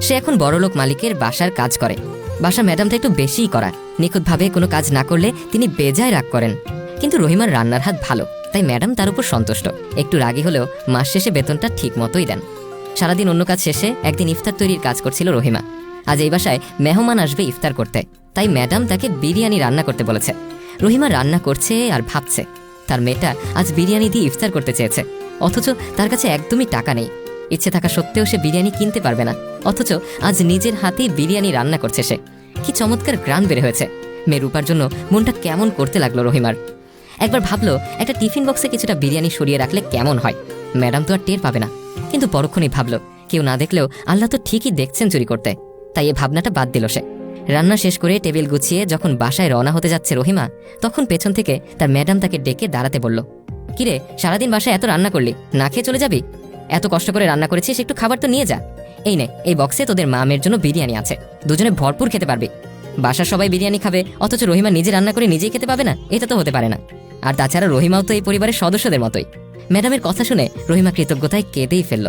সে এখন বড়লোক মালিকের বাসার কাজ করে। বাসা ম্যাডামটা একটু বেশিই করা, নিখুঁতভাবে কোনো কাজ না করলে তিনি বেজায় রাগ করেন। কিন্তু রহিমার রান্নার হাত ভালো, তাই ম্যাডাম তার উপর সন্তুষ্ট। একটু রাগী হলেও মাস শেষে বেতনটা ঠিক মতোই দেন। সারাদিন অন্য কাজ শেষে একদিন ইফতার তৈরির কাজ করছিল রহিমা। আজ এই বাসায় মেহমান আসবে ইফতার করতে, তাই ম্যাডাম তাকে বিরিয়ানি রান্না করতে বলেছে। রহিমা রান্না করছে আর ভাবছে তার মেয়েটা আজ বিরিয়ানি দিয়ে ইফতার করতে চেয়েছে, অথচ তার কাছে একদমই টাকা নেই। ইচ্ছে থাকা সত্ত্বেও সে বিরিয়ানি কিনতে পারবে না, অথচ আজ নিজের হাতেই বিরিয়ানি রান্না করছে সে। কি চমৎকার গ্রান বের হয়েছে। মেয়ে রূপার জন্য মনটা কেমন করতে লাগলো রহিমার। একবার ভাবলো একটা টিফিন বক্সে কিছুটা বিরিয়ানি সরিয়ে রাখলে কেমন হয়, ম্যাডাম তো আর টের পাবে না। কিন্তু পরক্ষণেই ভাবলো কেউ না দেখলেও আল্লাহ তো ঠিকই দেখছেন চুরি করতে, তাই এই ভাবনাটা বাদ দিল সে। রান্না শেষ করে টেবিল গুছিয়ে যখন বাসায় রওনা হতে যাচ্ছে রহিমা, তখন পেছন থেকে তার ম্যাডাম তাকে ডেকে দাঁড়াতে বলল, কিরে সারাদিন বাসায় এত রান্না করলি, না খেয়ে চলে যাবি? এত কষ্ট করে রান্না করেছিস, একটু খাবার তো নিয়ে যা। এই নে, এই বক্সে তোদের মা মেয়ের জন্য বিরিয়ানি আছে, দুজনে ভরপুর খেতে পারবি। বাসার সবাই বিরিয়ানি খাবে, অথচ রহিমা নিজে রান্না করে নিজেই খেতে পাবে না, এটা তো হতে পারে না। আর তাছাড়া রহিমাও তো এই পরিবারের সদস্যদের মতোই। ম্যাডামের কথা শুনে রহিমা কৃতজ্ঞতায় কেঁদেই ফেলল।